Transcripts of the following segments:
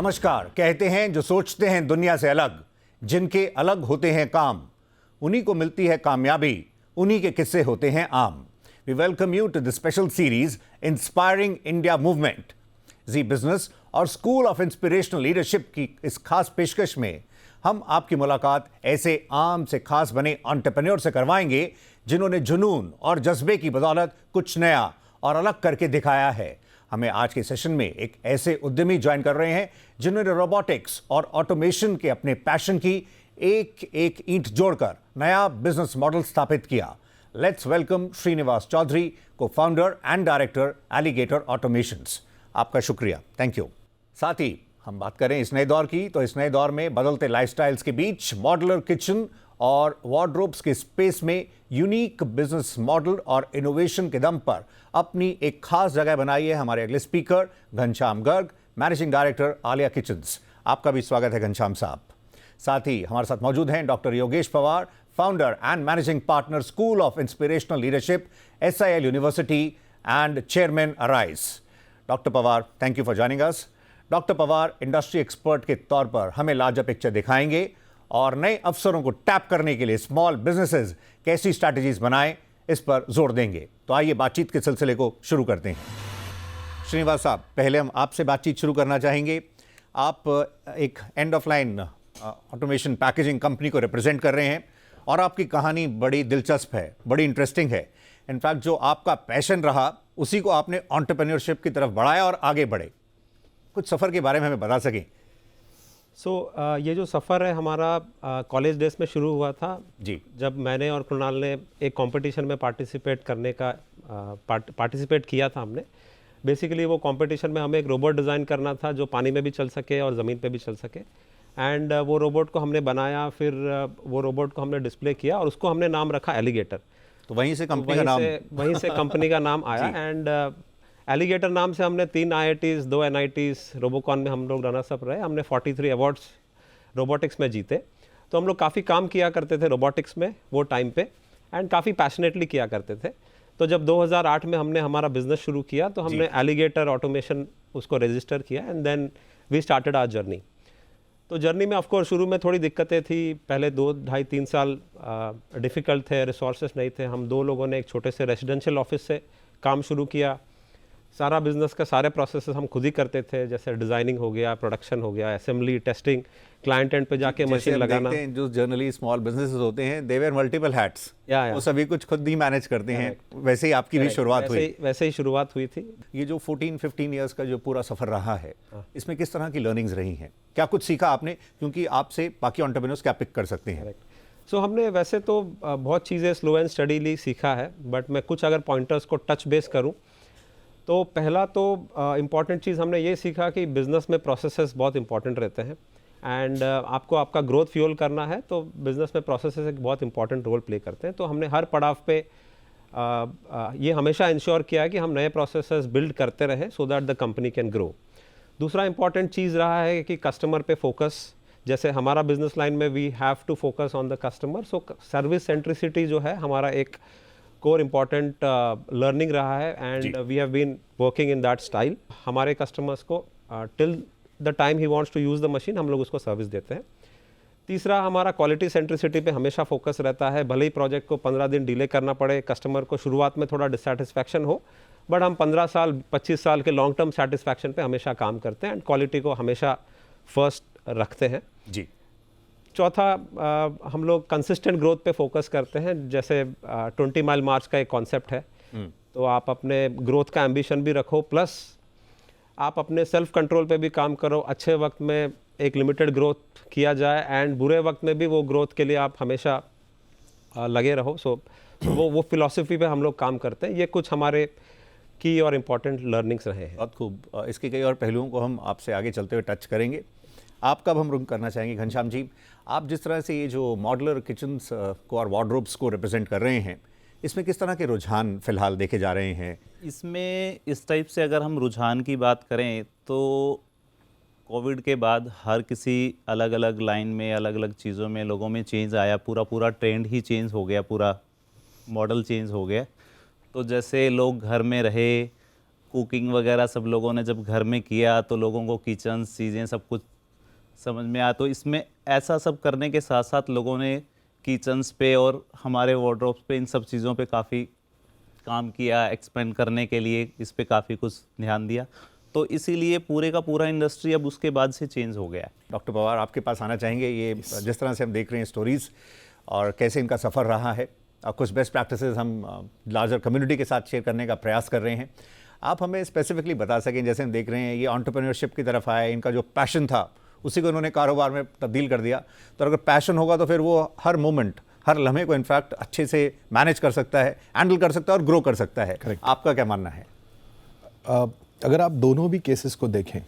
नमस्कार। कहते हैं जो सोचते हैं दुनिया से अलग, जिनके अलग होते हैं काम, उन्हीं को मिलती है कामयाबी, उन्हीं के किस्से होते हैं आम। We welcome you to the special series inspiring India movement. Zee business और स्कूल ऑफ इंस्पिरेशनल लीडरशिप की इस खास पेशकश में हम आपकी मुलाकात ऐसे आम से खास बने एंटरप्रेन्योर से करवाएंगे जिन्होंने जुनून और जज्बे की बदौलत कुछ नया और अलग करके दिखाया है। हमें आज के सेशन में एक ऐसे उद्यमी ज्वाइन कर रहे हैं जिन्होंने रोबोटिक्स और ऑटोमेशन के अपने पैशन की एक एक ईंट जोड़कर नया बिजनेस मॉडल स्थापित किया। लेट्स वेलकम श्रीनिवास चौधरी, को founder and director alligator automations. आपका शुक्रिया, थैंक यू। साथ ही हम बात करें इस नए दौर की, तो इस नए दौर में बदलते लाइफस्टाइल्स के बीच मॉड्यूलर किचन और वार्डरोब्स के स्पेस में यूनिक बिजनेस मॉडल और इनोवेशन के दम पर अपनी एक खास जगह बनाई है हमारे अगले speaker Ghanshyam Garg, managing director Alia kitchens. आपका भी स्वागत है घनश्याम साहब। साथ ही हमारे साथ मौजूद हैं doctor Yogesh Pawar, founder and managing partner school of inspirational leadership, SIL university and chairman arise. Doctor Pawar, thank you for joining us. Doctor Pawar industry expert के तौर पर हमें लार्जर पिक्चर दिखाएंगे और नए अवसरों को टैप करने के लिए स्मॉल बिजनेसेस कैसी स्ट्रैटेजीज बनाएं, इस पर जोर देंगे। तो आइए बातचीत के सिलसिले को शुरू करते हैं। श्रीनिवास साहब, पहले हम आपसे बातचीत शुरू करना चाहेंगे। आप एक end of line automation packaging company को रिप्रेजेंट कर रहे हैं और आपकी कहानी बड़ी दिलचस्प है, बड़ी इंटरेस्टिंग है। इनफैक्ट जो आपका पैशन रहा उसी को आपने एंटरप्रेन्योरशिप की तरफ बढ़ाया और आगे बढ़े। कुछ सफ़र के बारे में हमें बता सकें? ये जो सफ़र है हमारा कॉलेज डेज में शुरू हुआ था जी, जब मैंने और कृणाल ने एक कंपटीशन में पार्टिसिपेट किया था। हमने बेसिकली वो कंपटीशन में हमें एक रोबोट डिज़ाइन करना था जो पानी में भी चल सके और ज़मीन पे भी चल सके। एंड वो रोबोट को हमने बनाया, फिर वो रोबोट को हमने डिस्प्ले किया और उसको हमने नाम रखा एलिगेटर। तो वहीं से कंपनी का नाम वहीं से कंपनी का नाम आया। एंड एलिगेटर नाम से हमने 3 IITs, 2 NITs, रोबोकॉन में हम लोग रनर्स अप रहे। हमने 43 अवार्ड्स रोबोटिक्स में जीते। तो हम लोग काफ़ी काम किया करते थे रोबोटिक्स में वो टाइम पे, एंड काफ़ी पैशनेटली किया करते थे। तो जब 2008 में हमने हमारा बिजनेस शुरू किया तो हमने एलिगेटर ऑटोमेशन उसको रजिस्टर किया and then we started our journey. तो जर्नी में ऑफकोर्स शुरू में थोड़ी दिक्कतें थी। पहले 2, 2.5, 3 साल डिफ़िकल्ट थे, रिसोर्सेस नहीं थे। हम 2 लोगों ने एक छोटे से रेजिडेंशियल ऑफिस से काम शुरू किया। सारा बिजनेस का सारे प्रोसेसेस हम खुद ही करते थे, जैसे डिज़ाइनिंग हो गया, प्रोडक्शन हो गया, असेंबली, टेस्टिंग, क्लाइंट एंड पे जाके मशीन लगाना। जो जनरली स्मॉल बिजनेसेस होते हैं, दे वेयर मल्टीपल हैट्स, वो सभी कुछ खुद ही मैनेज करते हैं। वैसे ही आपकी भी शुरुआत हुई। वैसे ही शुरुआत हुई थी। ये जो 14-15 ईयर्स का जो पूरा सफ़र रहा है, इसमें किस तरह की लर्निंग्स रही हैं? क्या कुछ सीखा आपने? क्योंकि आपसे बाकी एंटरप्रेन्योर्स क्या पिक कर सकते हैं। सो हमने वैसे तो बहुत चीज़ें स्लो एंड स्टडीली सीखा है, बट मैं कुछ अगर पॉइंटर्स को टच बेस करूँ तो पहला तो इम्पॉर्टेंट चीज़ हमने ये सीखा कि बिज़नेस में प्रोसेसेस बहुत इंपॉर्टेंट रहते हैं। एंड आपको आपका ग्रोथ फ्यूल करना है तो बिज़नेस में प्रोसेसेस एक बहुत इंपॉर्टेंट रोल प्ले करते हैं। तो हमने हर पड़ाव पे ये हमेशा इंश्योर किया है कि हम नए प्रोसेसेस बिल्ड करते रहें so that the company can grow. दूसरा इंपॉर्टेंट चीज़ रहा है कि कस्टमर पे फोकस। जैसे हमारा बिजनेस लाइन में we have to focus on the customer. So service centricity जो है हमारा एक कोर इम्पॉर्टेंट लर्निंग रहा है and we have been working in that style. हमारे कस्टमर्स को till the time he wants to use the machine हम लोग उसको सर्विस देते हैं। तीसरा हमारा क्वालिटी सेंट्रिसिटी पे हमेशा फोकस रहता है। भले ही प्रोजेक्ट को 15 दिन डिले करना पड़े, कस्टमर को शुरुआत में थोड़ा डिससेटिस्फैक्शन हो, बट हम 15 साल 25 साल के लॉन्ग टर्म सेटिस्फैक्शन पे हमेशा काम करते हैं एंड क्वालिटी को हमेशा फर्स्ट रखते हैं। जी। चौथा हम लोग कंसिस्टेंट ग्रोथ पे फोकस करते हैं। जैसे 20 माइल मार्च का एक कॉन्सेप्ट है, तो आप अपने ग्रोथ का एम्बिशन भी रखो, प्लस आप अपने सेल्फ कंट्रोल पे भी काम करो। अच्छे वक्त में एक लिमिटेड ग्रोथ किया जाए एंड बुरे वक्त में भी वो ग्रोथ के लिए आप हमेशा लगे रहो। सो वो फिलॉसफी पे हम लोग काम करते हैं। ये कुछ हमारे की और इम्पॉर्टेंट लर्निंग्स रहे हैं। बहुत खूब। इसके कई और पहलुओं को हम आपसे आगे चलते हुए टच करेंगे। आपका अब हम रुक करना चाहेंगे घनश्याम जी। आप जिस तरह से ये जो मॉड्यूलर किचन्स को और वार्डरोब्स को रिप्रेजेंट कर रहे हैं, इसमें किस तरह के रुझान फिलहाल देखे जा रहे हैं? इसमें इस टाइप से अगर हम रुझान की बात करें तो कोविड के बाद हर किसी अलग अलग लाइन में, अलग अलग चीज़ों में लोगों में चेंज आया। पूरा ट्रेंड ही चेंज हो गया, पूरा मॉडल चेंज हो गया। तो जैसे लोग घर में रहे, कुकिंग वगैरह सब लोगों ने जब घर में किया तो लोगों को किचन चीज़ें सब कुछ समझ में आया। तो इसमें ऐसा सब करने के साथ साथ लोगों ने किचन्स पे और हमारे वार्डरोब्स पे इन सब चीज़ों पे काफ़ी काम किया, एक्सपेंड करने के लिए इस पे काफ़ी कुछ ध्यान दिया। तो इसीलिए पूरे का पूरा इंडस्ट्री अब उसके बाद से चेंज हो गया। डॉक्टर पवार आपके पास आना चाहेंगे। ये जिस तरह से हम देख रहे हैं स्टोरीज़ और कैसे इनका सफ़र रहा है, कुछ बेस्ट प्रैक्टिसेस हम लार्जर कम्युनिटी के साथ शेयर करने का प्रयास कर रहे हैं। आप हमें स्पेसिफिकली बता सकें, जैसे हम देख रहे हैं ये एंटरप्रेन्योरशिप की तरफ आए, इनका जो पैशन था उसी को इन्होंने कारोबार में तब्दील कर दिया। तो अगर पैशन होगा तो फिर वो हर मोमेंट, हर लम्हे को इनफैक्ट अच्छे से मैनेज कर सकता है, हैंडल कर सकता है और ग्रो कर सकता है। Correct. आपका क्या मानना है? अगर आप दोनों भी केसेस को देखें,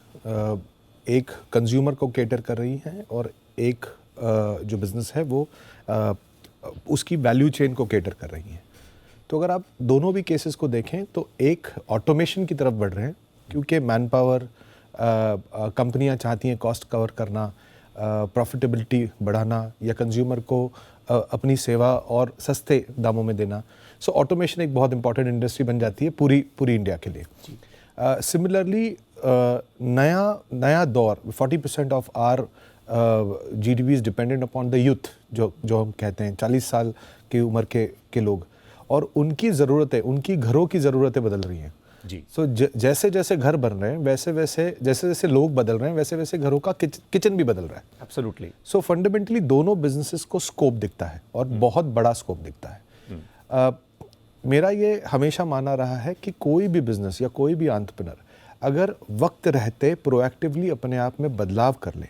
एक कंज्यूमर को केटर कर रही है और एक जो बिज़नेस है वो उसकी वैल्यू चेन को केटर कर रही है। तो अगर आप दोनों भी केसेस को देखें तो एक ऑटोमेशन की तरफ बढ़ रहे हैं, क्योंकि मैन पावर कंपनियां चाहती हैं कॉस्ट कवर करना, प्रॉफिटेबिलिटी बढ़ाना या कंज्यूमर को अपनी सेवा और सस्ते दामों में देना। सो ऑटोमेशन एक बहुत इंपॉर्टेंट इंडस्ट्री बन जाती है पूरी इंडिया के लिए। सिमिलरली नया दौर, 40% of our GDP is dependent upon the youth, जो हम कहते हैं 40 साल की उम्र के लोग, और उनकी ज़रूरतें, उनकी घरों की ज़रूरतें बदल रही हैं जी। सो जैसे जैसे घर बन रहे हैं वैसे जैसे लोग बदल रहे हैं वैसे घरों का किचन भी बदल रहा है। एब्सोल्युटली। सो फंडामेंटली दोनों बिजनेसेस को स्कोप दिखता है और बहुत बड़ा स्कोप दिखता है। मेरा ये हमेशा माना रहा है कि कोई भी बिजनेस या कोई भी एंटरप्रेन्योर अगर वक्त रहते प्रोएक्टिवली अपने आप में बदलाव कर ले,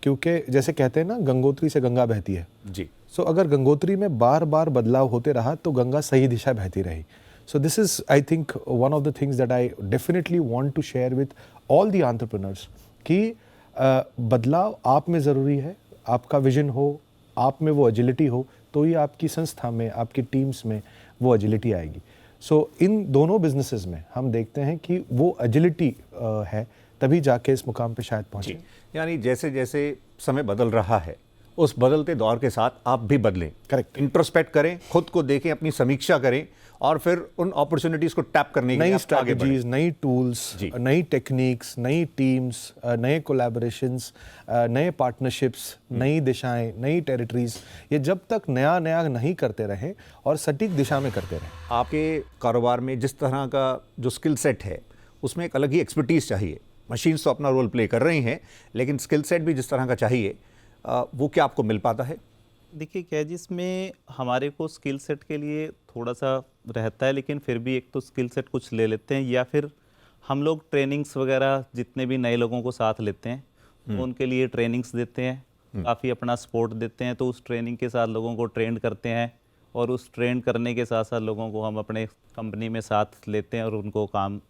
क्योंकि जैसे कहते हैं ना, गंगोत्री से गंगा बहती है जी। सो अगर गंगोत्री में बार बार बदलाव होते रहा तो गंगा सही दिशा बहती रही। So this is, I think, one of the things that I definitely want to share with all the entrepreneurs कि बदलाव आप में ज़रूरी है, आपका विजन हो, आप में वो एजिलिटी हो, तो ही आपकी संस्था में, आपकी टीम्स में वो एजिलिटी आएगी। So इन दोनों बिजनेसेस में हम देखते हैं कि वो एजिलिटी है, तभी जाके इस मुकाम पे शायद पहुँचे। यानी जैसे जैसे समय बदल रहा है, उस बदलते दौर के साथ आप भी बदलें। करेक्ट। इंट्रोस्पेक्ट करें, खुद को देखें, अपनी समीक्षा करें और फिर उन अपॉर्चुनिटीज को टैप करने के लिए नई आप आगे बढ़ें। स्ट्रैटेजीज, नई टूल्स, नई टेक्निक्स, नई टीम्स, नए कोलैबोरेशंस, नए पार्टनरशिप्स, नई दिशाएं, नई टेरिटरीज, ये जब तक नया नहीं करते रहें और सटीक दिशा में करते रहें। आपके कारोबार में जिस तरह का जो स्किल सेट है उसमें एक अलग ही एक्सपर्टीज चाहिए। मशीन्स तो अपना रोल प्ले कर रही हैं, लेकिन स्किल सेट भी जिस तरह का चाहिए वो क्या आपको मिल पाता है? देखिए क्या है, जिसमें हमारे को स्किल सेट के लिए थोड़ा सा रहता है, लेकिन फिर भी एक तो स्किल सेट कुछ ले लेते हैं, या फिर हम लोग ट्रेनिंग्स वगैरह जितने भी नए लोगों को साथ लेते हैं तो उनके लिए ट्रेनिंग्स देते हैं, काफ़ी अपना सपोर्ट देते हैं। तो उस ट्रेनिंग के साथ लोगों को ट्रेंड करते हैं और उस ट्रेंड करने के साथ साथ लोगों को हम अपने कंपनी में साथ लेते हैं और उनको काम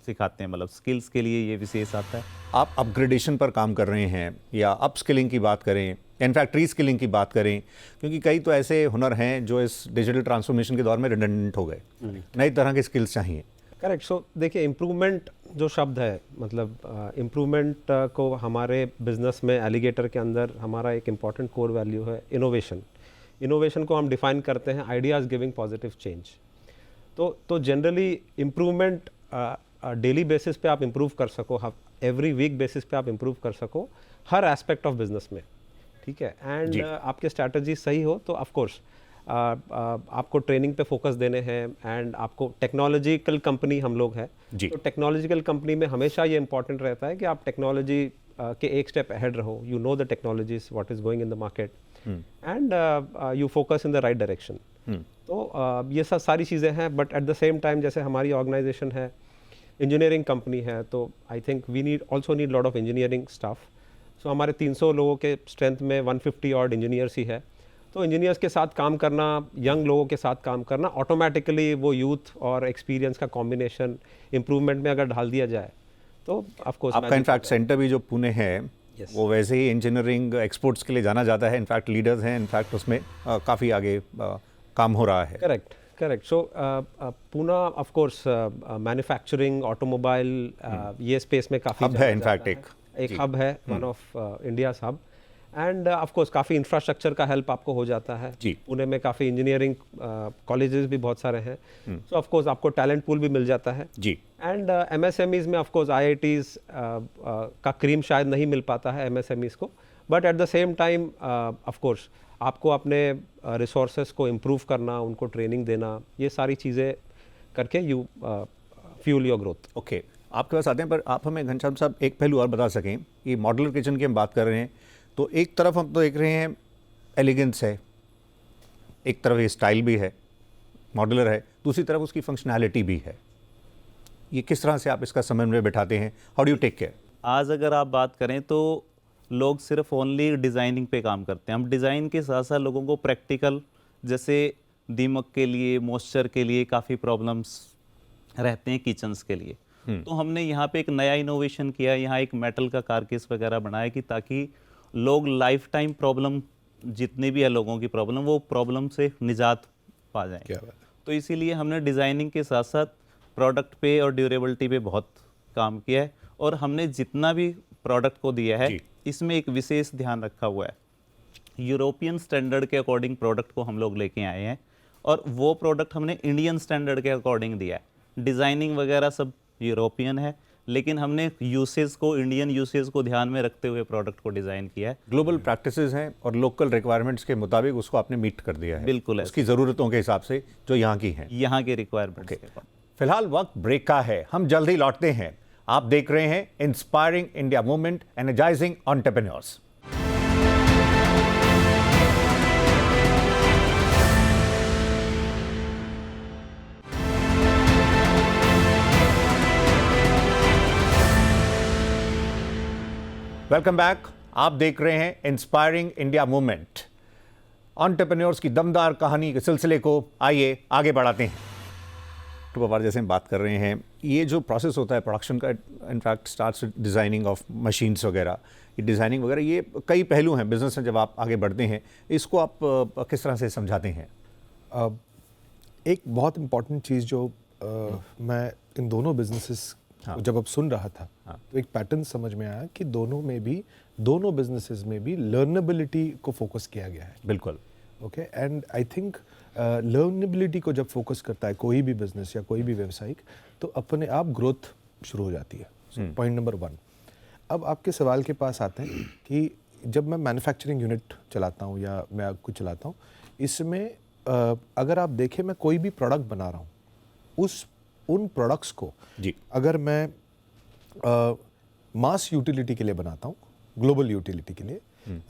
सिखाते हैं। मतलब स्किल्स के लिए ये विशेष आता है। आप अपग्रेडेशन पर काम कर रहे हैं या अप स्किलिंग की बात करें, इनफैक्ट री स्किलिंग की बात करें, क्योंकि कई तो ऐसे हुनर हैं जो इस डिजिटल ट्रांसफॉर्मेशन के दौर में रिडंडेंट हो गए, नई तरह के स्किल्स चाहिए। करेक्ट। सो देखिए, इम्प्रूवमेंट जो शब्द है, मतलब इम्प्रूवमेंट को हमारे बिजनेस में एलिगेटर के अंदर हमारा एक इम्पॉर्टेंट कोर वैल्यू है इनोवेशन। इनोवेशन को हम डिफाइन करते हैं आइडियाज़ गिविंग पॉजिटिव चेंज। तो जनरली इम्प्रूवमेंट डेली बेसिस पे आप इम्प्रूव कर सको, एवरी वीक बेसिस पे आप इम्प्रूव कर सको हर एस्पेक्ट ऑफ बिजनेस में, ठीक है। एंड आपके स्ट्रैटेजी सही हो तो ऑफ कोर्स आपको ट्रेनिंग पे फोकस देने हैं। एंड आपको टेक्नोलॉजिकल कंपनी हम लोग हैं, तो टेक्नोलॉजिकल कंपनी में हमेशा ये इंपॉर्टेंट रहता है कि आप टेक्नोलॉजी के एक स्टेप अहेड रहो। You know the technologies, what is going in the market, and you focus in the right direction. तो ये सब सारी चीज़ें हैं। But at the same time जैसे हमारी ऑर्गेनाइजेशन है, इंजीनियरिंग कंपनी है, तो I think we need also need lot of engineering staff. So हमारे 300 लोगों के स्ट्रेंथ में 150 ऑड इंजीनियर्स ही है। तो इंजीनियर्स के साथ काम करना, यंग लोगों के साथ काम करना, ऑटोमेटिकली वो यूथ और एक्सपीरियंस का कॉम्बिनेशन इम्प्रूवमेंट में अगर ढाल दिया जाए तो ऑफ कोर्स। आपका इनफैक्ट सेंटर भी जो पुणे है वो वैसे ही इंजीनियरिंग एक्सपोर्ट्स के लिए जाना जाता है। इनफैक्ट लीडर्स हैं, इनफैक्ट उसमें काफ़ी आगे काम हो रहा है। Correct. So Poona of course manufacturing, automobile, ये स्पेस में काफ़ी हब है, इनफैक्ट एक हब है, one of India hub. End of course काफ़ी इंफ्रास्ट्रक्चर का हेल्प आपको हो जाता है जी। पुणे में काफ़ी इंजीनियरिंग कॉलेजेस भी बहुत सारे हैं, सो ऑफ कोर्स आपको टैलेंट पूल भी मिल जाता है जी। एंड MSMEs में ऑफ कोर्स IITs का क्रीम शायद नहीं मिल पाता है MSMEs को, but at the same time of course आपको अपने रिसोर्सेज को इम्प्रूव करना, उनको ट्रेनिंग देना, ये सारी चीज़ें करके you fuel your growth. Okay, आपके पास आते हैं, पर आप हमें घनश्याम साहब एक पहलू और बता सकें। ये मॉड्यूलर किचन की हम बात कर रहे हैं, तो एक तरफ हम तो देख रहे हैं एलिगेंस है, एक तरफ ये स्टाइल भी है, मॉड्यूलर है, दूसरी तरफ उसकी फंक्शनैलिटी भी है। ये किस तरह से आप इसका समन्वय बिठाते हैं? How do you take care? आज अगर आप बात करें तो लोग सिर्फ ओनली डिज़ाइनिंग पे काम करते हैं। हम डिज़ाइन के साथ साथ लोगों को प्रैक्टिकल, जैसे दीमक के लिए, मॉइस्चर के लिए काफ़ी प्रॉब्लम्स रहते हैं किचन्स के लिए, तो हमने यहाँ पे एक नया इनोवेशन किया। यहाँ एक मेटल का कारकेस वगैरह बनाया कि ताकि लोग लाइफ टाइम प्रॉब्लम, जितने भी है लोगों की प्रॉब्लम, वो प्रॉब्लम से निजात पा जाएं। क्या बात है। तो इसीलिए हमने डिज़ाइनिंग के साथ साथ प्रोडक्ट पे और ड्यूरेबिलिटी पे बहुत काम किया है, और हमने जितना भी प्रोडक्ट को दिया है जी। इसमें एक विशेष ध्यान रखा हुआ है। यूरोपियन स्टैंडर्ड के अकॉर्डिंग प्रोडक्ट को हम लोग लेके आए हैं, और वो प्रोडक्ट हमने इंडियन स्टैंडर्ड के अकॉर्डिंग दिया है। डिज़ाइनिंग वगैरह सब यूरोपियन है, लेकिन हमने यूसेज को, इंडियन यूसेज को ध्यान में रखते हुए प्रोडक्ट को डिज़ाइन किया है। ग्लोबल प्रैक्टिसेस हैं और लोकल रिक्वायरमेंट्स के मुताबिक उसको आपने मीट कर दिया है, बिल्कुल ऐसे। उसकी ज़रूरतों के हिसाब से जो यहाँ की हैं। यहाँ के रिक्वायरमेंट्स के अकॉर्डिंग। फिलहाल वक्त ब्रेक का है, हम जल्द ही लौटते हैं। आप देख रहे हैं inspiring India movement, energising entrepreneurs. Welcome back. आप देख रहे हैं इंस्पायरिंग इंडिया मूवमेंट, एंटरप्रेन्योर्स की दमदार कहानी के सिलसिले को आइए आगे बढ़ाते हैं। तो बाबार, जैसे हम बात कर रहे हैं, ये जो प्रोसेस होता है प्रोडक्शन का, in fact starts designing of machines वगैरह, ये डिज़ाइनिंग वगैरह, ये कई पहलू हैं बिजनेस में। जब आप आगे बढ़ते हैं, इसको आप किस तरह से समझाते हैं? एक बहुत इम्पॉर्टेंट चीज़ जो मैं इन दोनों बिजनेसेस जब अब सुन रहा था, तो एक पैटर्न समझ में आया कि दोनों बिजनेसेस में भी लर्नेबिलिटी को फोकस किया गया है। बिल्कुल। ओके, एंड आई थिंक लर्नेबिलिटी को जब फोकस करता है कोई भी बिजनेस या कोई भी व्यवसायिक, तो अपने आप ग्रोथ शुरू हो जाती है। Point number 1। अब आपके सवाल के पास आते हैं कि जब मैं मैन्युफैक्चरिंग यूनिट चलाता हूँ या मैं कुछ चलाता हूँ, इसमें अगर आप देखें, मैं कोई भी प्रोडक्ट बना रहा हूँ, उन प्रोडक्ट्स को जी। अगर मैं मास यूटिलिटी के लिए बनाता हूँ, ग्लोबल यूटिलिटी के लिए,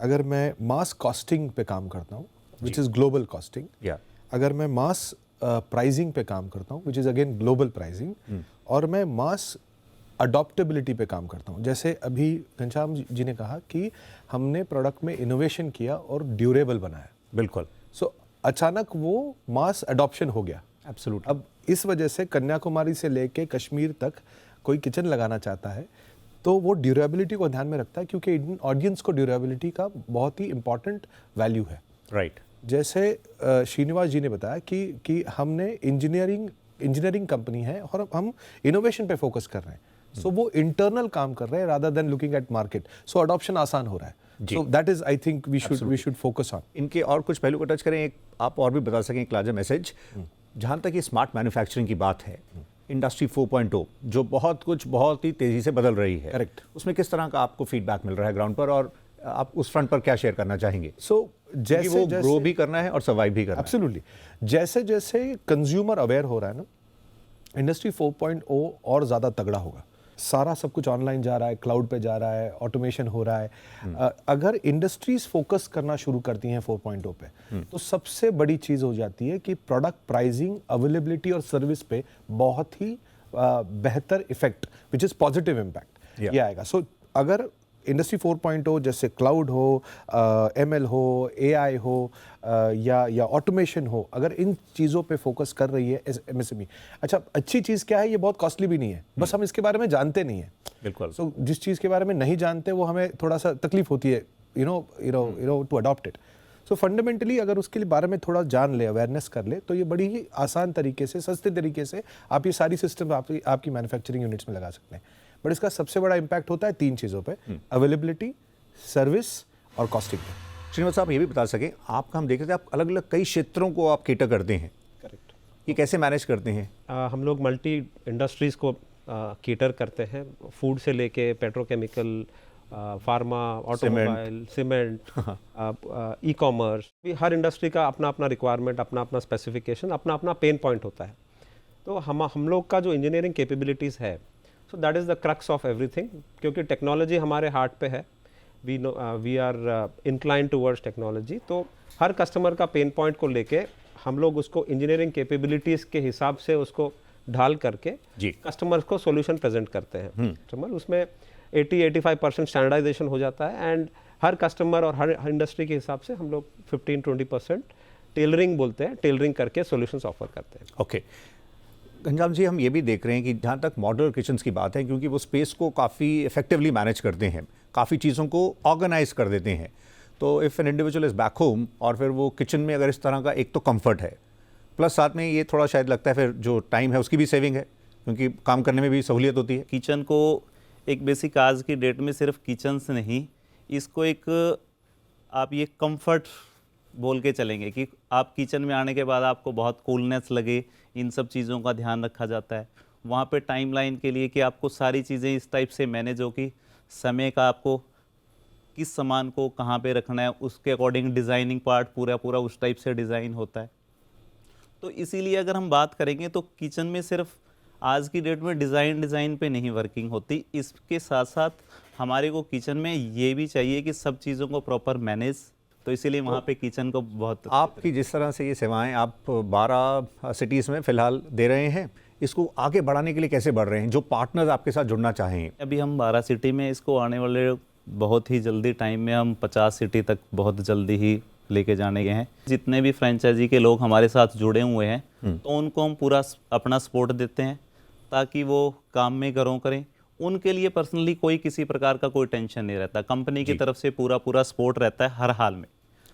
अगर मैं मास कॉस्टिंग पे काम करता हूँ, विच इज़ ग्लोबल कॉस्टिंग, या अगर मैं मास प्राइसिंग पे काम करता हूँ, which is again global pricing, और मैं मास अडॉप्टेबिलिटी पे काम करता हूँ। जैसे अभी घनश्याम जी ने कहा कि हमने प्रोडक्ट में इनोवेशन किया और ड्यूरेबल बनाया, बिल्कुल। सो अचानक वो मास अडॉप्शन हो गया। एब्सोल्युटली। अब इस वजह से कन्याकुमारी से लेके कश्मीर तक कोई किचन लगाना चाहता है, तो वो ड्यूरेबिलिटी को ध्यान में रखता है, क्योंकि इंडियन ऑडियंस को ड्यूरेबिलिटी का बहुत ही इंपॉर्टेंट वैल्यू है। राइट। जैसे श्रीनिवास जी ने बताया कि हमने इंजीनियरिंग कंपनी है और हम इनोवेशन पे फोकस कर रहे हैं। सो वो इंटरनल काम कर रहे हैं rather than looking at market. So adoption आसान हो रहा है। So that is, I think we should focus on. इनके और कुछ पहलू को टच करें, एक आप और भी बता सकें एक लार्जर मैसेज। जहाँ तक ये स्मार्ट मैन्युफैक्चरिंग की बात है, इंडस्ट्री 4.0 जो बहुत ही तेज़ी से बदल रही है, करेक्ट, उसमें किस तरह का आपको फीडबैक मिल रहा है ग्राउंड पर, और आप उस फ्रंट पर क्या शेयर करना चाहेंगे? सो जैसे वो ग्रो भी करना है और सर्वाइव भी करना है। एब्सोल्युटली। जैसे जैसे कंज्यूमर अवेयर हो रहा है ना, इंडस्ट्री 4.0 और ज़्यादा तगड़ा होगा। सारा सब कुछ ऑनलाइन जा रहा है, क्लाउड पे जा रहा है, ऑटोमेशन हो रहा है। अगर इंडस्ट्रीज फोकस करना शुरू करती हैं 4.0 पे, तो सबसे बड़ी चीज़ हो जाती है कि प्रोडक्ट प्राइसिंग, अवेलेबिलिटी और सर्विस पे बहुत ही बेहतर effect, which is positive impact, ये आएगा। सो अगर इंडस्ट्री 4.0 जैसे क्लाउड हो, ML हो, AI हो, या ऑटोमेशन हो, अगर इन चीज़ों पे फोकस कर रही है MSME, अच्छा अच्छी चीज़ क्या है, ये बहुत कॉस्टली भी नहीं है, बस हम इसके बारे में जानते नहीं है। बिल्कुल। सो जिस चीज़ के बारे में नहीं जानते वो हमें थोड़ा सा तकलीफ होती है, you know to adopt it. So fundamentally अगर उसके लिए बारे में थोड़ा जान ले, अवेयरनेस कर ले, तो ये बड़ी ही आसान तरीके से, सस्ते तरीके से आप ये सारी सिस्टम आपकी मैन्युफैक्चरिंग यूनिट्स में लगा सकते हैं। बट इसका सबसे बड़ा इम्पैक्ट होता है 3 चीज़ों पे, अवेलेबिलिटी, सर्विस और कॉस्टिंग में। श्रीनिवास साहब ये भी बता सकें, आपका हम देख रहे थे आप अलग अलग कई क्षेत्रों को आप केटर करते हैं, करेक्ट। ये कैसे मैनेज करते हैं? हम लोग मल्टी इंडस्ट्रीज़ को केटर करते हैं, फूड से लेके petrochemical, pharma, automobile, cement, e commerce. हर इंडस्ट्री का अपना अपना रिक्वायरमेंट, अपना अपना स्पेसिफिकेशन, अपना अपना पेन पॉइंट होता है। तो हम लोग का जो इंजीनियरिंग कैपेबिलिटीज़ है, so that is the crux of everything, क्योंकि टेक्नोलॉजी हमारे हार्ट पे है, we are incline towards technology. तो हर कस्टमर का पेन पॉइंट को लेके हम लोग उसको इंजीनियरिंग कैपेबिलिटीज़ के हिसाब से उसको ढाल करके कस्टमर्स को सॉल्यूशन प्रेजेंट करते हैं। कस्टमर उसमें 80-85% स्टैंडर्डाइजेशन हो जाता है, एंड हर कस्टमर और हर इंडस्ट्री के हिसाब से हम लोग 15-20% टेलरिंग बोलते हैं, टेलरिंग करके सॉल्यूशंस ऑफर करते हैं। ओके घनश्याम जी, हम ये भी देख रहे हैं कि जहाँ तक मॉड्यूलर किचन्स की बात है, क्योंकि वो स्पेस को काफ़ी इफेक्टिवली मैनेज करते हैं, काफ़ी चीज़ों को ऑर्गेनाइज कर देते हैं। तो if an individual is back home और फिर वो किचन में अगर इस तरह का, एक तो कंफर्ट है, प्लस साथ में ये थोड़ा शायद लगता है फिर जो टाइम है उसकी भी सेविंग है, क्योंकि काम करने में भी सहूलियत होती है। किचन को एक बेसिक आज की डेट में सिर्फ किचन से नहीं, इसको एक आप ये कंफर्ट बोल के चलेंगे कि आप किचन में आने के बाद आपको बहुत कूलनेस लगे, इन सब चीज़ों का ध्यान रखा जाता है। वहाँ पे टाइमलाइन के लिए कि आपको सारी चीज़ें इस टाइप से मैनेज हो कि समय का आपको किस सामान को कहाँ पे रखना है, उसके अकॉर्डिंग डिज़ाइनिंग पार्ट पूरा उस टाइप से डिज़ाइन होता है। तो इसीलिए अगर हम बात करेंगे तो किचन में सिर्फ आज की डेट में डिज़ाइन पे नहीं वर्किंग होती, इसके साथ साथ हमारे को किचन में ये भी चाहिए कि सब चीज़ों को प्रॉपर मैनेज, तो इसीलिए वहाँ पे किचन को बहुत। आपकी जिस तरह से ये सेवाएं आप 12 सिटीज़ में फ़िलहाल दे रहे हैं, इसको आगे बढ़ाने के लिए कैसे बढ़ रहे हैं, जो पार्टनर्स आपके साथ जुड़ना चाहें? अभी हम 12 सिटी में, इसको आने वाले बहुत ही जल्दी टाइम में हम 50 सिटी तक बहुत जल्दी ही लेके जाने गए हैं। जितने भी फ्रेंचाइजी के लोग हमारे साथ जुड़े हुए हैं तो उनको हम पूरा अपना सपोर्ट देते हैं ताकि वो काम में ग्रो करें। उनके लिए पर्सनली कोई किसी प्रकार का कोई टेंशन नहीं रहता, कंपनी की तरफ से पूरा सपोर्ट रहता है हर हाल में।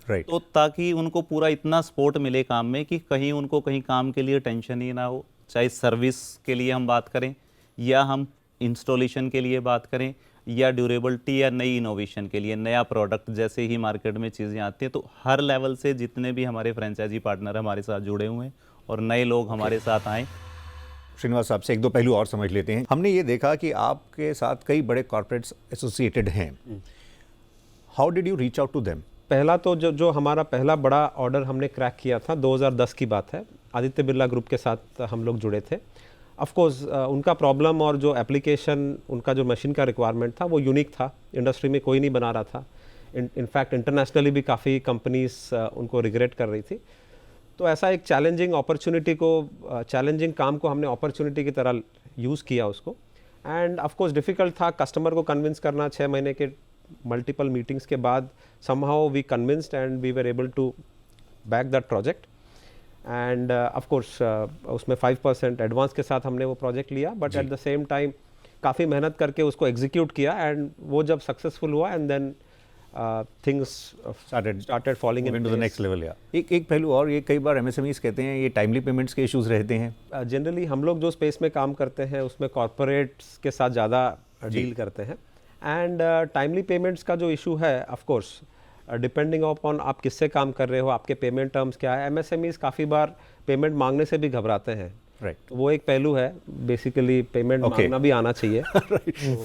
राइट। तो ताकि उनको पूरा इतना सपोर्ट मिले काम में कि कहीं उनको कहीं काम के लिए टेंशन ही ना हो, चाहे सर्विस के लिए हम बात करें या हम इंस्टॉलेशन के लिए बात करें या ड्यूरेबिलिटी या नई इनोवेशन के लिए, नया प्रोडक्ट जैसे ही मार्केट में चीज़ें आती हैं। तो हर लेवल से जितने भी हमारे फ्रेंचाइजी पार्टनर हमारे साथ जुड़े हुए हैं और नए लोग हमारे साथ आए। श्रीनिवास साहब से एक दो पहलू और समझ लेते हैं। हमने ये देखा कि आपके साथ कई बड़े कॉर्पोरेट्स एसोसिएटेड हैं, how did you reach out to them? पहला तो जो हमारा पहला बड़ा ऑर्डर हमने क्रैक किया था 2010 की बात है, आदित्य बिरला ग्रुप के साथ हम लोग जुड़े थे। ऑफ कोर्स उनका प्रॉब्लम और जो एप्लीकेशन, उनका जो मशीन का रिक्वायरमेंट था वो यूनिक था, इंडस्ट्री में कोई नहीं बना रहा था। इनफैक्ट इंटरनेशनली भी काफ़ी कंपनीज उनको रिग्रेट कर रही थी। तो ऐसा एक चैलेंजिंग अपॉर्चुनिटी को, चैलेंजिंग काम को हमने अपॉर्चुनिटी की तरह यूज़ किया उसको। एंड ऑफ कोर्स डिफ़िकल्ट था कस्टमर को कन्विंस करना। 6 महीने के मल्टीपल मीटिंग्स के बाद somehow we convinced and we were able to back that project and of course उसमें 5% एडवांस के साथ हमने वो प्रोजेक्ट लिया, but at the same time काफ़ी मेहनत करके उसको एग्जीक्यूट किया एंड वो जब सक्सेसफुल हुआ and then things started falling into the next level। एक पहलू और, ये कई बार MSMEs कहते हैं ये टाइमली पेमेंट्स के इश्यूज रहते हैं। जनरली हम लोग जो स्पेस में काम करते हैं उसमें कॉर्पोरेट्स के साथ ज़्यादा डील करते हैं एंड टाइमली पेमेंट्स का जो इशू है ऑफ कोर्स डिपेंडिंग अपॉन आप किससे काम कर रहे हो, आपके पेमेंट टर्म्स क्या है। MSMEs काफ़ी बार पेमेंट मांगने से भी घबराते हैं। राइट। तो वो एक पहलू है, बेसिकली पेमेंट मांगना भी आना चाहिए।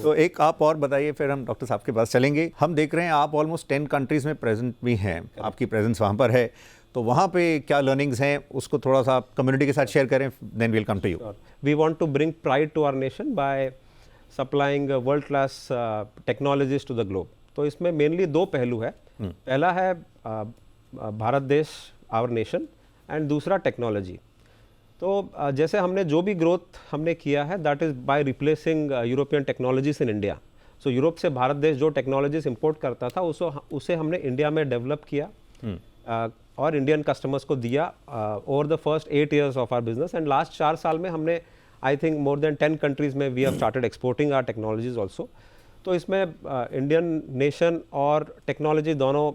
तो एक आप और बताइए, फिर हम डॉक्टर साहब के पास चलेंगे। हम देख रहे हैं आप ऑलमोस्ट 10 कंट्रीज़ में प्रेजेंट भी हैं, आपकी प्रेजेंस वहाँ पर है, तो वहाँ पे क्या लर्निंग्स हैं उसको थोड़ा सा कम्युनिटी के साथ शेयर करें, then will come to you. We want to bring pride to our nation by supplying world class technologies to the globe. तो इसमें मेनली 2 पहलू है। पहला है भारत देश, आवर नेशन, एंड दूसरा टेक्नोलॉजी। तो जैसे हमने जो भी ग्रोथ हमने किया है that is by replacing European technologies in India. So Europe से भारत देश जो टेक्नोलॉजीज इंपोर्ट करता था उसे हमने इंडिया में डेवलप किया और इंडियन कस्टमर्स को दिया over the first 8 years of our business. And last 4 साल में हमने I think more than 10 countries में we have started exporting our technologies also. तो इसमें इंडियन नेशन और टेक्नोलॉजी दोनों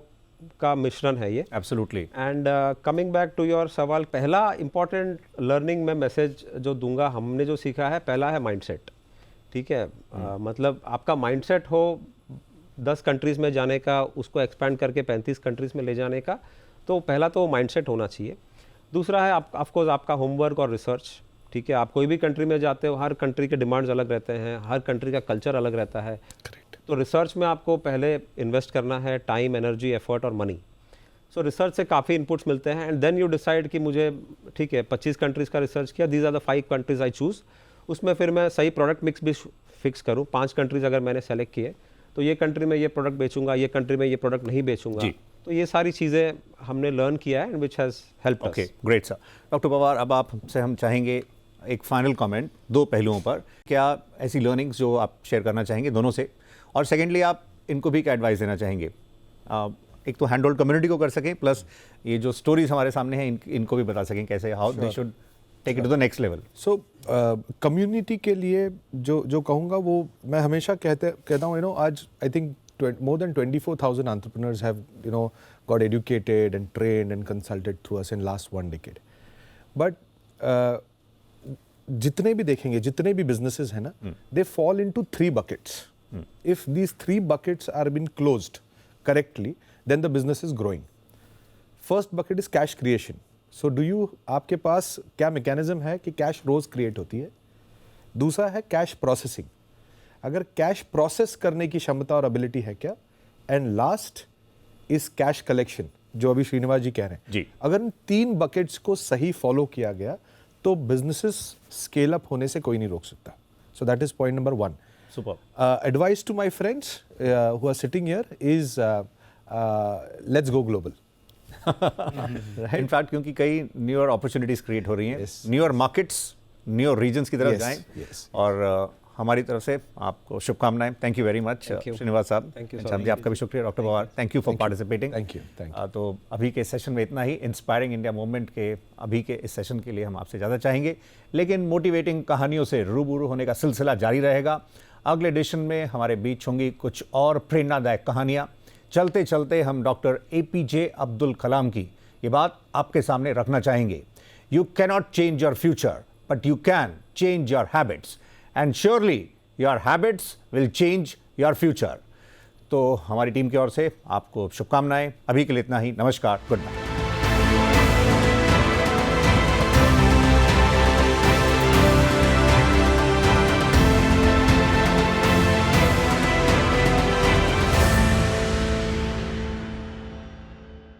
का मिश्रण है ये। Absolutely. And coming back to your सवाल, पहला इंपॉर्टेंट लर्निंग में मैसेज जो दूंगा, हमने जो सीखा है, पहला है माइंडसेट। ठीक है, मतलब आपका माइंडसेट हो 10 कंट्रीज़ में जाने का, उसको एक्सपैंड करके 35 कंट्रीज़ में ले जाने का, तो पहला तो माइंडसेट होना चाहिए। दूसरा है ऑफकोर्स आपका होमवर्क और रिसर्च। ठीक है, आप कोई भी कंट्री में जाते हो, हर कंट्री के डिमांड्स अलग रहते हैं, हर कंट्री का कल्चर अलग रहता है। तो रिसर्च में आपको पहले इन्वेस्ट करना है टाइम, एनर्जी, एफर्ट और मनी। सो रिसर्च से काफ़ी इनपुट्स मिलते हैं एंड देन यू डिसाइड कि मुझे ठीक है 25 कंट्रीज़ का रिसर्च किया, these are the 5 countries I choose. उसमें फिर मैं सही प्रोडक्ट मिक्स भी फिक्स करूँ। 5 कंट्रीज़ अगर मैंने सेलेक्ट किए तो ये कंट्री में ये प्रोडक्ट बेचूंगा, ये कंट्री में ये प्रोडक्ट नहीं बेचूंगा। तो ये सारी चीज़ें हमने लर्न किया है and which has help us. Okay, great sir. Doctor Pawar, अब आपसे हम चाहेंगे एक फाइनल कमेंट 2 पहलुओं पर। क्या ऐसी लर्निंग्स जो आप शेयर करना चाहेंगे दोनों से, और सेकेंडली आप इनको भी क्या एडवाइस देना चाहेंगे? एक तो हैंड होल्ड कम्युनिटी को कर सकें, प्लस ये जो स्टोरीज हमारे सामने हैं इनको भी बता सकें कैसे how they should take it to the next level. So community के लिए जो कहूँगा वो मैं हमेशा कहता हूँ, आज I think more than 24,000 entrepreneurs have got educated and trained and consulted through us in last 1 decade. But जितने भी देखेंगे, जितने भी businesses हैं ना, they fall into 3 buckets. If these 3 buckets are been closed correctly, then the business is growing. First bucket is cash creation. So आपके पास क्या mechanism है कि cash रोज create होती है? दूसरा है cash processing. अगर कैश प्रोसेस करने की क्षमता और एबिलिटी है क्या? And last is cash collection, जो अभी श्रीनिवास जी कह रहे हैं जी। अगर इन 3 बकेट्स को सही फॉलो किया गया तो बिजनेसेस स्केल अप होने से कोई नहीं रोक सकता। So that is point number 1। Super. Advice to my friends who are sitting here is let's go global. In fact क्योंकि कई न्यूअर अपॉर्चुनिटीज क्रिएट हो रही हैं, Yes. Newer markets, newer regions की तरफ Yes, जाएं। yes. और हमारी तरफ से आपको शुभकामनाएं। Thank you very much Srinivas साहब। Thank you, जी, आपका भी शुक्रिया। Doctor Pawar, thank you for participating. Thank you. तो अभी के सेशन में इतना ही। इंस्पायरिंग इंडिया मूवमेंट के अभी के इस सेशन के लिए हम आपसे ज़्यादा चाहेंगे, लेकिन मोटिवेटिंग कहानियों से रूबरू होने का सिलसिला जारी रहेगा। अगले एडिशन में हमारे बीच होंगी कुछ और प्रेरणादायक कहानियाँ। चलते चलते हम डॉक्टर APJ अब्दुल कलाम की ये बात आपके सामने रखना चाहेंगे। You cannot change your future, but you can change your habits, and surely your habits will change your future. तो हमारी टीम की ओर से आपको शुभकामनाएं। अभी के लिए इतना ही। नमस्कार, गुड नाइट।